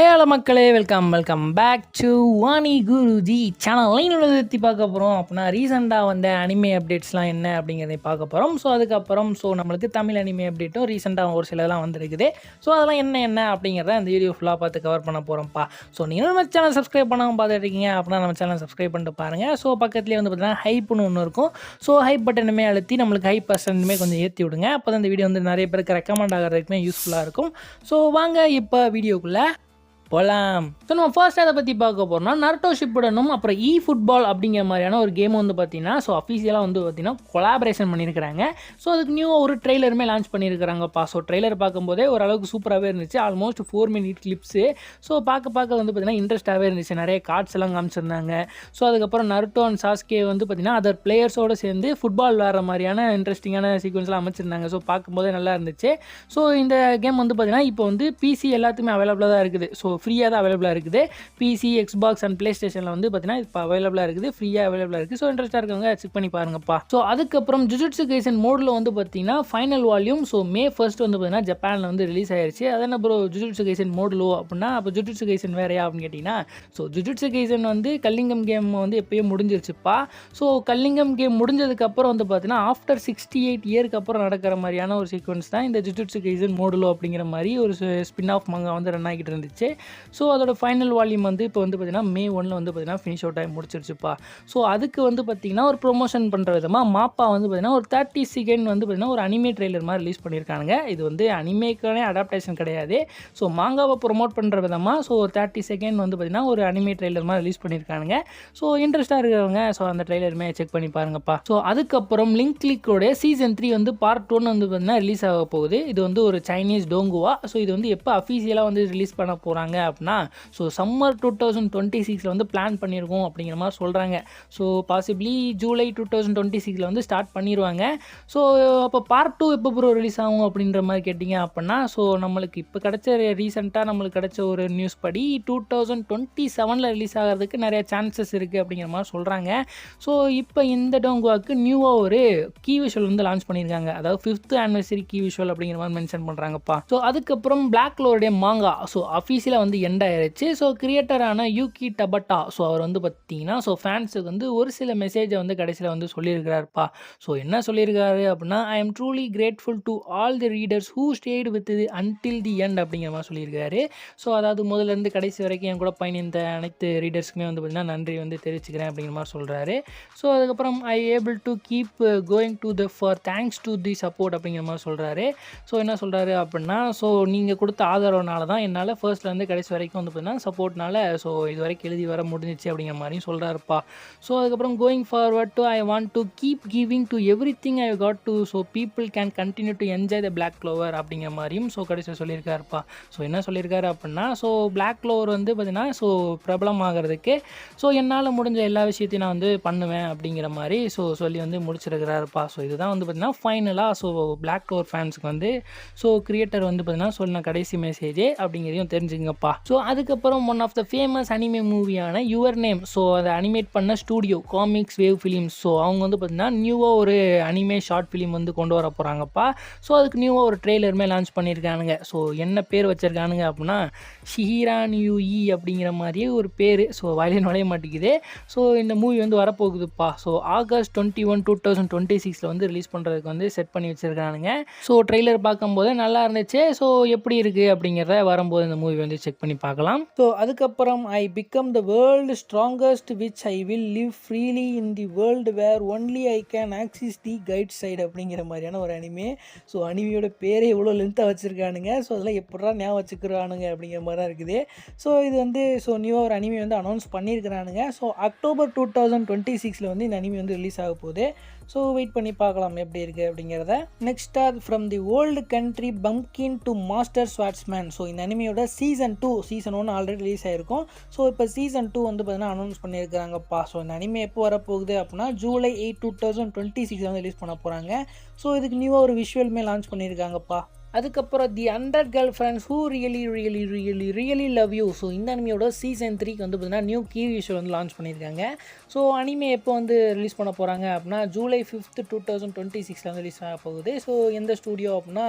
Hello மக்களே, welcome back to Vani Guruji channel. Line பார்க்க போகிறோம் அப்படின்னா ரீசெண்டாக வந்த அனிமே அப்டேட்ஸ்லாம் என்ன அப்படிங்கிறதை பார்க்க போகிறோம். ஸோ அதுக்கப்புறம் நம்மளுக்கு தமிழ் அனிமே அப்டேட்டும் ரீசெண்டாக ஒரு சிலதெல்லாம் வந்துருக்குது. ஸோ அதெல்லாம் என்ன அப்படிங்கிறத அந்த வீடியோ ஃபுல்லாக பார்த்து கவர் பண்ண போகிறோம்ப்பா. ஸோ நீங்கள் நம்ம சேனல் சப்ஸ்கிரைப் பண்ணாமல் பார்த்துட்டு இருக்கீங்க அப்படின்னா நம்ம சேனல் சப்ஸ்கிரைப் பண்ணிட்டு பாருங்கள். ஸோ பக்கத்துலேயே வந்து பார்த்தீங்கன்னா ஹைப்னு ஒன்று இருக்கும். ஸோ ஹைப் பட்டனுமே அழுத்தி நம்மளுக்கு ஹைப் பர்சன்ட்டுமே கொஞ்சம் ஏற்றி விடுங்க. அப்போ தான் இந்த வீடியோ வந்து நிறைய பேருக்கு ரெக்கமெண்ட் ஆகிறதுக்குமே யூஸ்ஃபுல்லாக இருக்கும். ஸோ வாங்க இப்போ வீடியோக்குள்ளே போகலாம். ஸோ நம்ம ஃபர்ஸ்ட் அதை பற்றி பார்க்க போகிறோம்னா நருட்டோ ஷிப்புடனும் அப்புறம் ஃபுட்பால் அப்படிங்கிற மாதிரியான ஒரு கேம் வந்து பார்த்தீங்கன்னா அஃபீஷியலாக வந்து பார்த்தீங்கன்னா கொலாபரேஷன் பண்ணியிருக்கிறாங்க. ஸோ அதுக்கு நியூவாக ஒரு ட்ரெய்லருமே லான்ச் பண்ணியிருக்கிறாங்கப்பா. ஸோ ட்ரெய்லர் பார்க்கும்போதே ஓரளவுக்கு சூப்பராகவே இருந்துச்சு. Almost 4 minute clips. ஸோ பார்க்க வந்து பார்த்தீங்கன்னா இன்ட்ரெஸ்ட்டாகவே இருந்துச்சு. நிறைய கார்ட்ஸ் எல்லாம் காமிச்சிருந்தாங்க. ஸோ அதுக்கப்புறம் நருட்டோ அண்ட் சாஸ்கே வந்து பார்த்தீங்கன்னா அதர் பிளேயர்ஸோடு சேர்ந்து ஃபுட்பால் விளாட்ற மாதிரியான இன்ட்ரெஸ்டிங்கான சீக்வன்ஸ்லாம் அமைச்சிருந்தாங்க. ஸோ பார்க்கும்போதே நல்லா இருந்துச்சு. ஸோ இந்த கேம் வந்து பார்த்தீங்கன்னா இப்போ வந்து பிசி எல்லாத்துக்குமே அவைலபிளாக தான் இருக்குது. ஸோ ஃப்ரீயாக தான் அவைலபிளாக இருக்குது. பிசி, எக்ஸ்பாக்ஸ் அண்ட் ப்ளே ஸ்டேஷனில் வந்து பார்த்தீங்கன்னா இப்போ அவைலபிளாக இருக்குது. ஃப்ரீயாக அவைலபிளாக இருக்குது. ஸோ இன்ட்ரெஸ்ட்டாக இருக்கவங்க செக் பண்ணி பாருங்கப்பா. ஸோ அதுக்கப்புறம் ஜுஜுட்சு கைசன் மோடில் வந்து பார்த்தீங்கன்னா ஃபைனல் வால்யூம் மே 1 வந்து பார்த்தீங்கன்னா ஜப்பானில் வந்து ரிலீஸ் ஆயிடுச்சு. அது என்ன ப்ரோ ஜுஜுட்சு கைசன் மோடிலோ அப்படின்னா அப்போ ஜுஜுட்சு கைசன் வேறையா அப்படின்னு கேட்டிங்கன்னா ஜுஜுட்சு கைசன் வந்து கல்லிங்கம் கேம் வந்து எப்பயும் முடிஞ்சிருச்சுப்பா. ஸோ கல்லிங்கம் கேம் முடிஞ்சதுக்கப்புறம் வந்து பார்த்தீங்கன்னா ஆஃப்டர் 68 இயருக்கு அப்புறம் நடக்கிற மாதிரியான ஒரு சீக்வன்ஸ் தான் இந்த ஜுஜுட்சு கைசன் மோடுலோ அப்படிங்கிற மாதிரி ஒரு ஸ்பின் ஆஃப் மங்கா வந்து ரன் ஆகிட்டு இருந்துச்சு. ஸோ அதோட ஃபைனல் வால்யூம் வந்து இப்போ வந்து பார்த்தீங்கன்னா May 1 வந்து பார்த்தீங்கன்னா ஃபினிஷ் அவுட் ஆகி முடிச்சிருச்சுப்பா. ஸோ அதுக்கு வந்து பார்த்தீங்கன்னா ஒரு ப்ரொமோஷன் பண்ணுற விதமாக மாப்பா வந்து பார்த்தீங்கன்னா ஒரு 30 செகண்ட் வந்து பார்த்தீங்கன்னா ஒரு அனிமே ட்ரெய்லர் மாதிரி ரிலீஸ் பண்ணியிருக்காங்க. இது வந்து அனிமேக்கான அடாப்டேஷன் கிடையாது. ஸோ மாங்காவை ப்ரொமோட் பண்ணுற விதமாக ஒரு 30 செகண்ட் வந்து பார்த்தீங்கன்னா ஒரு அனிமே ட்ரெய்லர் மாதிரி ரிலீஸ் பண்ணியிருக்காங்க. ஸோ இன்ட்ரெஸ்ட்டாக இருக்கிறவங்க அந்த ட்ரெய்லருமே செக் பண்ணி பாருங்கப்பா. ஸோ அதுக்கப்புறம் லிங்க் கிளிக்கோட சீசன் 3 வந்து பார்ட் 1 வந்து பார்த்தீங்கன்னா ரிலீஸ் ஆக போகுது. இது வந்து ஒரு சைனீஸ் டோங்குவா. ஸோ இது வந்து எப்போ அஃபீஷியலாக வந்து ரிலீஸ் பண்ண போகிறாங்க அப்படின்னா சம்மர் 2026 வந்து பிளான் பண்ணியிருக்கோம் அப்படிங்கிற மாதிரி சொல்கிறாங்க. ஸோ பாசிபிளி ஜூலை 2026 வந்து ஸ்டார்ட் பண்ணிடுவாங்க. ஸோ அப்போ பார்ட் 2 எப்போ ப்ரோ ரிலீஸ் ஆகும் அப்படின்ற மாதிரி கேட்டிங்க அப்படின்னா நம்மளுக்கு இப்போ ரீசெண்டாக நம்மளுக்கு கிடைச்ச ஒரு நியூஸ் படி 2027 ரிலீஸ் ஆகிறதுக்கு நிறைய சான்சஸ் இருக்குது அப்படிங்கிற மாதிரி சொல்கிறாங்க. ஸோ இப்போ இந்த டோங்குவாக்கு நியூவாக ஒரு கீ விஷுவல் வந்து லான்ச் பண்ணியிருக்காங்க. அதாவது 5th ஆனிவர்சரி கீ விஷுவல் அப்படிங்கிற மாதிரி மென்ஷன் பண்ணுறாங்கப்பா. ஸோ அதுக்கப்புறம் பிளாக் லோருடைய மாங்கா அஃபீஷியலாக வந்து எண்ட் ஆயிருச்சு. கிரியேட்டரான யூகி டபட்டா அவர் வந்து பார்த்தீங்கன்னா ஃபேன்ஸுக்கு வந்து ஒரு சில மெசேஜை வந்து கடைசியில் வந்து சொல்லியிருக்கிறாருப்பா. என்ன சொல்லியிருக்காரு அப்படின்னா I am truly grateful to all the readers who state with the until the end அப்படிங்கிற மாதிரி சொல்லியிருக்காரு. அதாவது முதலேருந்து கடைசி வரைக்கும் என் கூட பயணித்த அனைத்து ரீடர்ஸ்க்குமே வந்து பார்த்தீங்கன்னா நன்றி வந்து தெரிவிச்சுக்கிறேன் அப்படிங்கிற மாதிரி சொல்கிறாரு. அதுக்கப்புறம் ஐ able to keep going to the for thanks to the support அப்படிங்கிற மாதிரி சொல்கிறாரு. என்ன சொல்கிறாரு அப்படின்னா நீங்கள் கொடுத்த ஆதரவுனால தான் என்னால் ஃபர்ஸ்ட்லேருந்து கடைசி வரைக்கும் வந்து பார்த்தீங்கன்னா சப்போர்ட்னால இது வரைக்கும் எழுதி வர முடிஞ்சிச்சு அப்படிங்கிற மாதிரியும் சொல்கிறாருப்பா. அதுக்கப்புறம் going forward to I want to keep giving to everything I got to people can continue to enjoy the Black Clover அப்படிங்கிற மாதிரியும் கடைசியில் சொல்லியிருக்காருப்பா. என்ன சொல்லியிருக்காரு அப்படின்னா பிளாக் க்ளோவர் வந்து பார்த்தீங்கன்னா பிரபலம் ஆகிறதுக்கு என்னால் முடிஞ்ச எல்லா விஷயத்தையும் நான் வந்து பண்ணுவேன் அப்படிங்கிற மாதிரி சொல்லி வந்து முடிச்சிருக்கிறாருப்பா. இதுதான் வந்து பார்த்தீங்கன்னா ஃபைனலாக பிளாக் க்ளோவர் ஃபேன்ஸுக்கு வந்து கிரியேட்டர் வந்து பார்த்தீங்கன்னா சொன்ன கடைசி மெசேஜே அப்படிங்கிறதையும் தெரிஞ்சுங்கப்பா. அதுக்கப்புறம் one of the famous anime மூவியான யுவர் நேம் அதை அனிமேட் பண்ண ஸ்டூடியோ காமிக்ஸ் வேவ் ஃபிலிம்ஸ் அவங்க வந்து பார்த்தீங்கன்னா நியூவாக ஒரு அனிமே ஷார்ட் ஃபிலிம் வந்து கொண்டு வர போகிறாங்கப்பா. அதுக்கு நியூவாக ஒரு ட்ரெய்லருமே லான்ச் பண்ணியிருக்கானுங்க. என்ன பேர் வச்சுருக்கானுங்க அப்படின்னா ஷிஹிரான் யூஇ அப்படிங்கிற மாதிரியே ஒரு பேர் வாயிலே நுழைய மாட்டேங்குது. இந்த மூவி வந்து வரப்போகுதுப்பா. ஆகஸ்ட் 21, 2026 வந்து ரிலீஸ் பண்ணுறதுக்கு வந்து செட் பண்ணி வச்சுருக்கானுங்க. ட்ரெய்லர் பார்க்கும்போது நல்லா இருந்துச்சு. எப்படி இருக்குது அப்படிங்கிறத வரும்போது இந்த மூவி வந்து செக் பண்ணி பார்க்கலாம். அதுக்கப்புறம் I become the world strongest which I will live freely in the world where only I can access the guide side அப்படிங்கிற மாதிரியான ஒரு அனிமே. அனிமையோட பேரே எவ்வளோ லென்த்தாக வச்சுருக்கானுங்க. அதெல்லாம் எப்படா ஞாபகம் வச்சுக்கிறானுங்க அப்படிங்கிற மாதிரி தான் இருக்குது. இது வந்து நியூவாக ஒரு அனிமே வந்து அனௌன்ஸ் பண்ணியிருக்கிறானுங்க. அக்டோபர் 2026 வந்து இந்த அனிமே வந்து ரிலீஸ் ஆக போகுது. வெயிட் பண்ணி பார்க்கலாம் எப்படி இருக்குது அப்படிங்கிறத. நெக்ஸ்ட்டாக From the Old Country Bumpkin to Master Swordsman. இந்த அனிமையோட சீசன் 1 ஆல்ரெடி ரிலீஸ் ஆகிருக்கும். இப்போ சீசன் 2 வந்து பார்த்தீங்கன்னா அனௌன்ஸ் பண்ணியிருக்கிறாங்கப்பா. இந்த அனிமே எப்போ வரப்போகுது அப்படின்னா ஜூலை 8, 2026 வந்து ரிலீஸ் பண்ண போகிறாங்க. இதுக்கு நியூவாக ஒரு விஷுவலுமே லான்ச் பண்ணியிருக்காங்கப்பா. அதுக்கப்புறம் தி 100 girl friends who really love you. இந்த அனிமையோட சீசன் 3க்கு வந்து பார்த்தீங்கன்னா நியூ கீ விஷுவல் வந்து லான்ச் பண்ணியிருக்காங்க. அனிமே எப்போ வந்து ரிலீஸ் பண்ண போகிறாங்க அப்படின்னா ஜூலை 5, 2026 வந்து ரிலீஸ் ஆக போகுது. எந்த ஸ்டூடியோ அப்படின்னா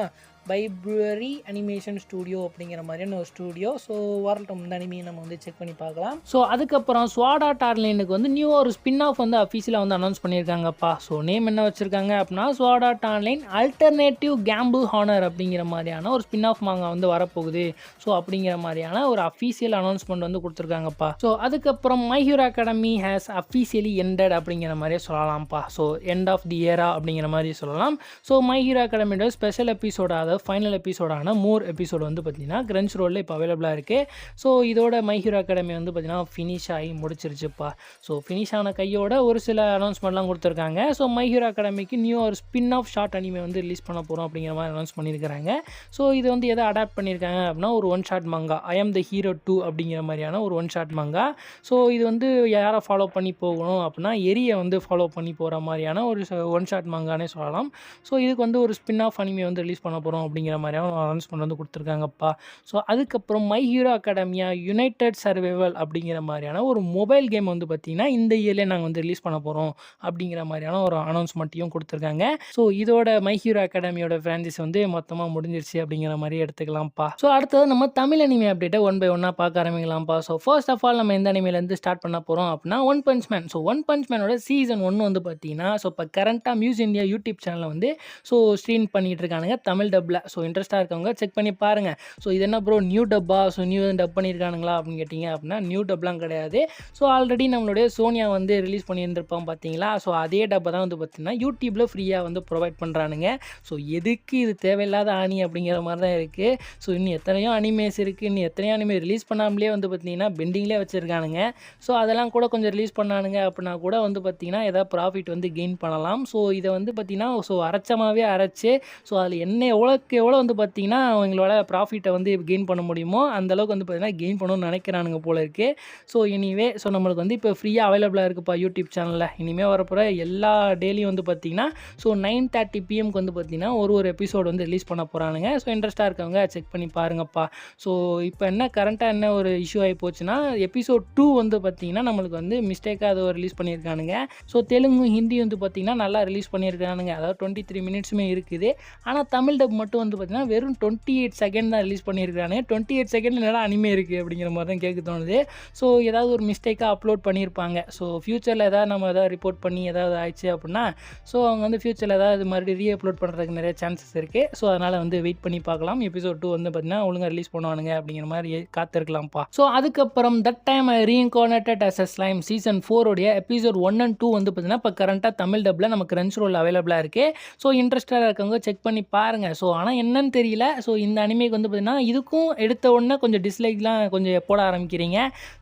பைப்ரரி அனிமேஷன் ஸ்டூடியோ அப்படிங்கிற மாதிரியான ஒரு ஸ்டூடியோ. ஸோ வரட்டும், இந்த அனிமையை நம்ம வந்து செக் பண்ணி பார்க்கலாம். ஸோ அதுக்கப்புறம் ஸ்வாட் ஆர்ட் ஆன்லைனுக்கு வந்து நியூ ஒரு ஸ்பின் ஆஃப் வந்து அஃபீஷியலாக வந்து அனௌன்ஸ் பண்ணியிருக்காங்கப்பா. ஸோ நேம் என்ன வச்சுருக்காங்க அப்படின்னா Sword Art Online Alternative Gamble Honour அப்படிங்கிற மாதிரியான ஒரு ஸ்பின் ஆஃப் மாங்கா வந்து வரப்போகுது. ஸோ அப்படிங்கிற மாதிரியான ஒரு அஃபீஷியல் அனௌன்ஸ்மெண்ட் வந்து கொடுத்துருக்காங்கப்பா. ஸோ அதுக்கப்புறம் My Hero Academy has officially ended அப்படிங்கிற மாதிரியே சொல்லலாம்ப்பா. So end of the era அப்படிங்கிற மாதிரி சொல்லலாம். ஸோ மை ஹீரோ அகாடமியோட ஸ்பெஷல் எபிசோட, அதாவது ஃபைனல் எபிசோடான மோர் எபிசோடு வந்து பார்த்தீங்கன்னா கிரன்ச் ரோலில் இப்போ அவைலபிளாக இருக்குது. ஸோ இதோட மை ஹீரோ அகாடமி வந்து பார்த்தீங்கன்னா ஃபினிஷ் ஆகி முடிச்சிருச்சுப்பா. ஸோ ஃபினிஷ் ஆன கையோட ஒரு சில அனௌன்ஸ்மெண்ட்லாம் கொடுத்துருக்காங்க. ஸோ மை ஹீரோ அகாடமிக்கு நியூ ஒரு ஸ்பின் ஆஃப் ஷார்ட் அனிமே வந்து ரிலீஸ் பண்ண போகிறோம் அப்படிங்கிற மாதிரி அனௌன்ஸ் பண்ணியிருக்காங்க. ஸோ இது வந்து எதை அடாப்ட் பண்ணியிருக்காங்க அப்படின்னா ஒரு ஒன் ஷாட் மங்கா, ஐ ஆம் த ஹீரோ 2 அப்படிங்கிற மாதிரியான ஒரு ஒன் ஷாட் மங்கா. ஸோ இது வந்து யாரை ஃபாலோ பண்ணி போகணும் அப்படின்னா எரியை வந்து ஃபாலோ பண்ணி போகிற மாதிரியான ஒரு ஒன் ஷாட் மங்கானே சொல்லலாம். ஸோ இதுக்கு வந்து ஒரு ஸ்பின் ஆஃப் அனிமே வந்து ரிலீஸ் பண்ண போகிறோம் அப்படிங்கிற மாதிரியான அனௌன்ஸ்மெண்ட் வந்து கொடுத்துருக்காங்கப்பா. ஸோ அதுக்கப்புறம் My hero academia United survival அப்படிங்கிற மாதிரியான ஒரு மொபைல் கேம் வந்து பார்த்திங்கன்னா இந்த இயர்லேயே நாங்கள் வந்து ரிலீஸ் பண்ண போகிறோம் அப்படிங்கிற மாதிரியான ஒரு அனௌன்ஸ்மெண்ட்டையும் கொடுத்துருக்காங்க. ஸோ இதோட மை ஹீரோ அகாடமியோட ஃப்ரான்ச்சைஸ் வந்து மொத்தமாக முடிஞ்சிருச்சு அப்படிங்கிற மாதிரி எடுத்துக்கலாம்ப்பா. ஸோ அடுத்தது நம்ம தமிழ் அனிமே அப்டேட்டை ஒன் பை ஒன்னாக பார்க்க ஆரம்பிக்கலாம்ப்பா. ஸோ ஃபர்ஸ்ட் ஆஃப் ஆல் நம்ம எந்த அனிமேலேருந்து ஸ்டார்ட் பண்ண போகிறோம் அப்படின்னா One Punch Man. So One Punch மேனோட சீசன் 1 வந்து பார்த்தீங்கன்னா ஸோ இப்போ கரண்ட்டாக மியூஸ் இந்தியா யூடியூப் சேனலில் வந்து ஸோ ஸ்ட்ரீம் பண்ணிகிட்டு இருக்கானுங்க தமிழ் டப்பில். ஸோ இன்ட்ரெஸ்ட்டாக இருக்கவங்க செக் பண்ணி பாருங்கள். ஸோ இது என்ன ப்ரோ நியூ டப்பா, ஸோ நியூ டப் பண்ணியிருக்கானுங்களா அப்படின்னு கேட்டிங்க அப்படின்னா நியூ டப்லாம் கிடையாது. ஸோ ஆல்ரெடி நம்மளுடைய சோனியா வந்து ரிலீஸ் பண்ணியிருந்திருப்போம் பார்த்தீங்களா. ஸோ அதே டப்பை தான் வந்து பார்த்திங்கன்னா யூடியூப்பில் ஃப்ரீயாக வந்து ப்ரொவைட் பண்ணுறானுங்க. ஸோ எதுக்கு இது தேவையில்லாத ஆணி அப்படிங்கிற மாதிரி தான் இருக்குது. ஸோ இன்னும் எத்தனையோ அனிமேஸ் இருக்குது, இன்னும் எத்தனையோ அனிமே ரிலீஸ் பண்ணாமலே வந்து பார்த்திங்கன்னா பெண்டிங்லேயே வச்சுருக்கானுங்க. ஸோ அதெல்லாம் கூட கொஞ்சம் ரிலீஸ் பண்ணானுங்க அப்படின்னா கூட வந்து பார்த்திங்கன்னா எதாவது ப்ராஃபிட் வந்து கெயின் பண்ணலாம். ஸோ இதை வந்து பார்த்திங்கன்னா ஸோ அரைச்சமாகவே அரைச்சி ஸோ அதில் என்ன எவ்வளோக்கு எவ்வளோ வந்து பார்த்திங்கன்னா அவங்களோட ப்ராஃபிட்டை வந்து கெயின் பண்ண முடியுமோ அந்தளவுக்கு வந்து பார்த்திங்கன்னா கெயின் பண்ணணும்னு நினைக்கிறானுங்க போல இருக்குது. ஸோ எனிவே ஸோ நம்மளுக்கு வந்து இப்போ ஃப்ரீயாக அவைலபிளாக இருக்குப்பா யூடியூப் சேனலில். இனிமேல் வரப்போகிற எல்லா டெய்லியும் வந்து பார்த்திங்கன்னா ஸோ 9:30 PM வந்து பார்த்திங்கன்னா ஒரு எபிசோடு வந்து ரிலீஸ் பண்ண போகிறானுங்க. ஸோ இன்ட்ரெஸ்ட்டாக இருக்கவங்க செக் பண்ணி பாருங்கப்பா. ஸோ இப்போ என்ன கரண்ட்டாக என்ன ஒரு இஷ்யூ ஆகி போச்சுன்னா எபிசோட் 2 வந்து பார்த்திங்கன்னா நம்மளுக்கு வந்து மிஸ்டேக்காக அதை ரிலீஸ் பண்ணியிருக்கானுங்க. ஸோ தெலுங்கு ஹிந்தி வந்து பார்த்திங்கன்னா நல்லா ரிலீஸ் பண்ணியிருக்கானுங்க. அதாவது 23 மினிட்ஸுமே இருக்குது. ஆனால் தமிழ் டப் மட்டும் வந்து பார்த்திங்கன்னா வெறும் 28 செகண்ட் தான் ரிலீஸ் பண்ணியிருக்கானே. 28 செகண்ட் என்னடா அனிமே இருக்குது அப்படிங்கிற மாதிரி தான் கேட்க தோணுது. ஸோ ஏதாவது ஒரு மிஸ்டேக்காக அப்லோட் பண்ணியிருப்பாங்க. ஸோ ஃப்யூச்சரில் ஏதாவது நம்ம எதாவது ரிப்போர்ட் பண்ணி ஏதாவது ஆயிடுச்சு அப்படின்னா ஸோ அவங்க வந்து ஃப்யூச்சரில் ஏதாவது மறுபடியும் ரீஅப்லோட் பண்ணுறதுக்கு நிறைய சான்சஸ் இருக்குது. ஸோ அதனால் வந்து வெயிட் பண்ணி பார்க்கலாம். எபிசோட் 2 வந்து பார்த்திங்கன்னா ஒழுங்காக ரிலீஸ் பண்ணுவானுங்க அப்படிங்கிற மாதிரி காத்திருக்கலாம்ப்பா. ஸோ அதுக்கப்புறம் that time reincarnated as a slime season 4 உடைய எபிசோட் 1 and 2 வந்து பார்த்திங்கன்னா இப்போ கரண்ட்டாக தமிழ் டப்பில் நமக்கு கிரன்ச் ரோல் அவைலபிளாக இருக்குது. ஸோ இன்ட்ரெஸ்டாக இருக்கவங்க செக் பண்ணி பாருங்கள். ஸோ ஆனால் என்னன்னு தெரியல. ஸோ இந்த அனிமேக்கு வந்து பார்த்திங்கன்னா இதுக்கும் எடுத்த உடனே கொஞ்சம் டிஸ்லைக்லாம் கொஞ்சம் போட ஆரம்பிக்கிறீங்க.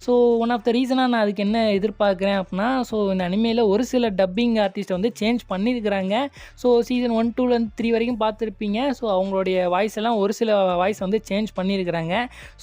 ஸோ ஒன் ஆஃப் த ரீசனாக நான் அதுக்கு என்ன எதிர்பார்க்குறேன் அப்படின்னா ஸோ இந்த அனிமேயில் ஒரு சில டப்பிங் ஆர்டிஸ்ட்டை வந்து சேஞ்ச் பண்ணியிருக்கிறாங்க. ஸோ சீசன் 1, 2லேருந்து 3 வரைக்கும் பார்த்துருப்பீங்க. ஸோ அவங்களுடைய வாய்ஸ் எல்லாம் ஒரு சில வாய்ஸ் வந்து சேஞ்ச் பண்ணியிருக்கிறாங்க.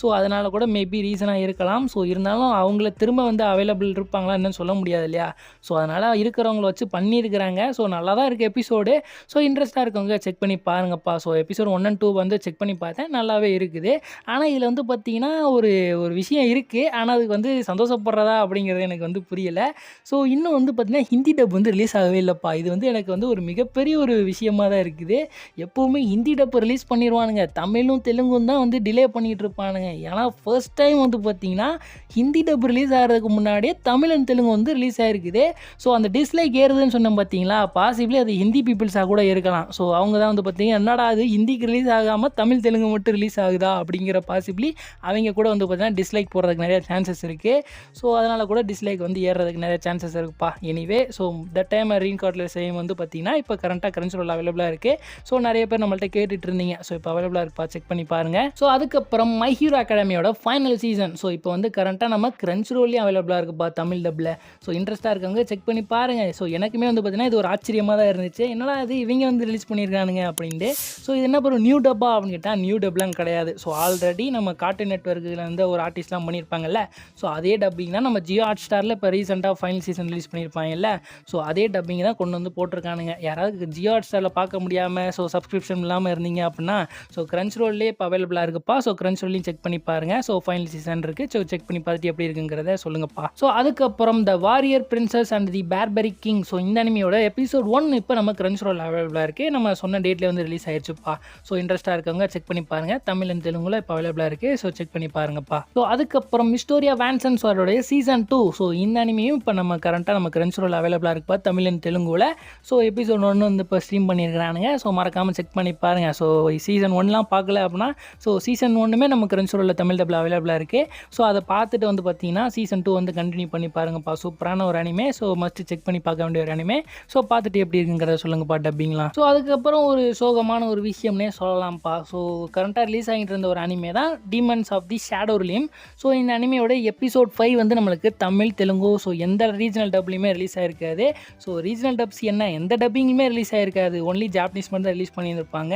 ஸோ அதனால் கூட மேபி ரீசனாக இருக்கலாம். ஸோ இருந்தாலும் அவங்கள திரும்ப வந்து அவைலபிள் இருப்பாங்களா என்னன்னு சொல்ல முடியாது இல்லையா. ஸோ அதனால் இருக்கிறவங்கள வச்சு பண்ணியிருக்கிறாங்க. ஸோ நல்லா தான் இருக்குது எபிசோடு. ஸோ இன்ட்ரெஸ்ட்டாக இருக்கவங்க செக் பண்ணி பாருங்கப்பா. ஸோ எபிசோட் 1 and 2 வந்து செக் பண்ணி பார்த்தேன், நல்லாவே இருக்குது. ஆனால் இதில் வந்து பார்த்திங்கன்னா ஒரு விஷயம் இருக்குது. ஆனால் அதுக்கு வந்து சந்தோஷப்படுறதா அப்படிங்கிறது எனக்கு வந்து புரியலை. ஸோ இன்னும் வந்து பார்த்திங்கன்னா ஹிந்தி டப் வந்து ரிலீஸ் ஆகவே இல்லைப்பா. இது வந்து எனக்கு வந்து ஒரு மிகப்பெரிய ஒரு விஷயமாக தான் இருக்குது. எப்போவுமே ஹிந்தி டப் ரிலீஸ் பண்ணிடுவானுங்க, தமிழும் தெலுங்கும் தான் வந்து டிலே பண்ணிகிட்டு இருப்பானுங்க. ஏன்னா ஃபர்ஸ்ட் டைம் வந்து பார்த்திங்கன்னா ஹிந்தி டப் ரிலீஸ் ஆகிறதுக்கு முன்னாடியே தமிழ் அண்ட் தெலுங்கு வந்து ரிலீஸ் ஆகிருக்குது. ஸோ அந்த டிஸ்லைக் ஏறுதுன்னு சொன்னேன் பார்த்தீங்களா, பாசிபிளி அது ஹிந்தி பீப்புள்ஸாக கூட இருக்கலாம். ஸோ அவங்க தான் வந்து பார்த்திங்கன்னா என்னடா அது ஹிந்திக்கு ரிலீஸ் ஆகாமல் தமிழ் தெலுங்கு மட்டும் ரிலீஸ் ஆகுதா அப்படிங்கிற பாசிபிளி அவங்க கூட வந்து பார்த்திங்கன்னா டிஸ்லைக் போடுறதுக்கு நிறைய சான்சஸ் இருக்குது. ஸோ அதனால் கூட டிஸ்லைக் வந்து ஏறுறதுக்கு நிறைய சான்சஸ் இருக்குப்பா. Anyway so the time reincarnated same வந்து பார்த்திங்கன்னா இப்போ கரண்ட்டாக கிரன்ச் ரோல் அவைலபிளாக இருக்குது. ஸோ நிறைய பேர் நம்மள்ட்ட கேட்டுட்டு இருந்தீங்க. ஸோ இப்போ அவைலபிளாக இருக்குப்பா, செக் பண்ணி பாருங்கள். ஸோ அதுக்கப்புறம் மை ஹீரோ அகாடமியோட ஃபைனல் சீசன் ஸோ இப்போ வந்து கரண்ட்டாக நம்ம கிரன்ச் ரோல்லையும் அவைலபிளாக இருக்குப்பா தமிழ் டப்பில். ஸோ இன்ட்ரெஸ்ட்டாக இருக்கவங்க செக் பண்ணி பாருங்கள். ஸோ எனக்குமே வந்து பார்த்திங்கன்னா இது ஒரு ஆச்சரியமாக தான் இருந்துச்சு. என்னடா இது இவங்க வந்து ரிலீஸ் பண்ணியிருக்கானுங்க அப்படின்ட்டு. ஸோ இது என்ன ஒரு நியூ டப்பா அப்படின்னு கேட்டால் நியூ டப்லாம் கிடையாது. ஸோ ஆல்ரெடி நம்ம கார்ட்டூன் நெட்வொர்க்கில் வந்து ஒரு ஆர்டிஸ்ட்லாம் பண்ணியிருப்பாங்கல்ல. ஸோ அதே டப்பிங் தான் நம்ம ஜியோ ஹாட் ஸ்டாரில் இப்போ ரீசெண்டாக ஃபைனல் சீசன் ரிலீஸ் பண்ணியிருப்பாங்கல்ல. ஸோ அதே டப்பிங் தான் கொண்டு வந்து போட்டிருக்கானுங்க. யாராவது ஜியோ ஹாட் ஸ்டாரில் பார்க்க முடியாமல் ஸோ சப்ஸ்கிரிப்ஷன் இல்லாமல் இருந்தீங்க அப்படின்னா ஸோ கிரன்ச் ரோல்லே இப்போ அவைலபிளாக இருக்குப்பா. ஸோ கிரன்ச் ரோல்லையும் செக் பண்ணி பாருங்கள். ஸோ ஃபைனல் சீசன் இருக்குது. ஸோ செக் பண்ணி பார்த்துட்டு எப்படி இருக்குங்கிறத சொல்லுங்கப்பா. ஸோ அதுக்கப்புறம் The Warrior Princess and the Barbarian King so இந்த அனிமியோட எபிசோட் 1 இப்போ நம்ம கிரன்ச் ரோல் அவைலபிளாக இருக்குது. நம்ம சொன்ன டேட்லேயே வந்து ரிலீஸ் ஆயிடுச்சுப்பா. இருக்குங்கப்பா. ஸோ இன்ட்ரெஸ்ட்டாக இருக்கவங்க செக் பண்ணி பாருங்கள். தமிழ் அண்ட் தெலுங்குல இப்போ அவைலபிளாக இருக்குது. ஸோ செக் பண்ணி பாருங்கப்பா. ஸோ அதுக்கப்புறம் ஹிஸ்டோரியா வேன்சன் சாரோடைய சீசன் 2. ஸோ இந்த அனிமையும் இப்போ நம்ம கரண்ட்டாக நம்ம கிரன்ச்ரோல் அவைலபிளாக இருக்குப்பா தமிழ் அண்ட் தெலுங்குல. ஸோ எபிசோட் 1 வந்து இப்போ ஸ்ட்ரீம் பண்ணியிருக்கிறானுங்க. ஸோ மறக்காமல் செக் பண்ணி பாருங்கள். ஸோ சீசன் 1லாம் பார்க்கல அப்படின்னா ஸோ சீசன் 1மே நம்ம கிரன்ச்ரோலில் தமிழ் டப்பில் அவைலபிளாக இருக்குது. ஸோ அதை பார்த்துட்டு வந்து பார்த்தீங்கன்னா சீசன் 2 வந்து கண்டினியூ பண்ணி பாருங்கப்பா. சூப்பரான ஒரு அனிமே. ஸோ மஸ்ட் செக் பண்ணி பார்க்க வேண்டிய ஒரு அனிமே. ஸோ பார்த்துட்டு எப்படி இருக்குங்கிறத சொல்லுங்கப்பா டப்பிங்லாம். ஸோ அதுக்கப்புறம் ஒரு சோகமான ஒரு விஷயம்னே சொல்லலாம்ப்பா. ஸோ கரண்ட்டாக ரிலீஸ் ஆகிட்டு இருந்த ஒரு அனிமே தான் Demons of the Shadow Realm. So இந்த அனிமையோட எபிசோட் 5 வந்து நம்மளுக்கு தமிழ் தெலுங்கு ஸோ எந்த ரீஜனல் டப்லையுமே ரிலீஸ் ஆகிருக்காது. ஸோ ரீஜனல் டப்ஸ் என்ன எந்த டப்பிங்குமே ரிலீஸ் ஆகிருக்காது. ஒன்லி ஜாப்பனீஸ் மட்டும் தான் ரிலீஸ் பண்ணியிருப்பாங்க.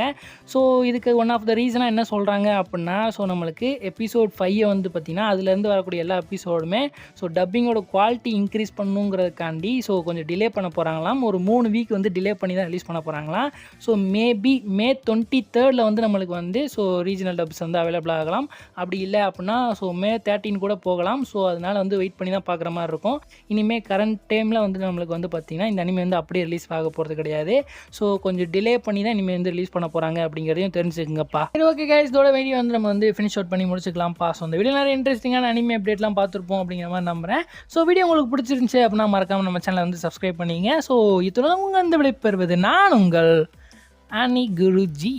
ஸோ இதுக்கு ஒன் ஆஃப் த ரீசனாக என்ன சொல்கிறாங்க அப்படின்னா ஸோ நம்மளுக்கு எபிசோட் 5 வந்து பார்த்திங்கன்னா அதுலேருந்து வரக்கூடிய எல்லா எபிசோடுமே ஸோ டப்பிங்கோட குவாலிட்டி இன்க்ரீஸ் பண்ணுங்கிறதுக்காண்டி ஸோ கொஞ்சம் டிலே பண்ண போகிறாங்களாம். ஒரு 3 வீக் வந்து டிலே பண்ணி தான் ரிலீஸ் பண்ண போகிறாங்களாம். ஸோ மேபி மே 23rd வந்து நம்மளுக்கு வந்து ஸோ ரீஜனல் டப்ஸ் வந்து அவைலபிள் ஆகலாம். அப்படி இல்லை அப்படின்னா ஸோ மே 13 கூட போகலாம். ஸோ அதனால் வந்து வெயிட் பண்ணி தான் பார்க்குற மாதிரி இருக்கும். இனிமேல் கரண்ட் டைமில் வந்து நம்மளுக்கு வந்து பார்த்திங்கன்னா இந்த அனிமே வந்து அப்படியே ரிலீஸ் ஆக போகிறது கிடையாது. ஸோ கொஞ்சம் டிலே பண்ணி தான் இனிமேல் வந்து ரிலீஸ் பண்ண போகிறாங்க அப்படிங்கிறதையும் தெரிஞ்சுக்குங்கப்பா. சரி ஓகே கைஸ், இதோட வீடியோ வந்து நம்ம வந்து ஃபினிஷ் அவுட் பண்ணி முடிச்சுக்கலாம்ப்பா. ஸோ இந்த வீடியோ நிறைய இன்ட்ரெஸ்டிங்கான அனிமே அப்டேட்லாம் பார்த்துருப்போம் அப்படிங்கிற மாதிரி நம்புகிறேன். ஸோ வீடியோ உங்களுக்கு பிடிச்சிருந்துச்சு அப்படின்னா மறக்காமல் நம்ம சேனலை வந்து சப்ஸ்கிரைப் பண்ணிங்க. ஸோ இத்துடன் உங்கள் வந்து விடைபெறுவது நான் உங்கள் அனி குருஜி.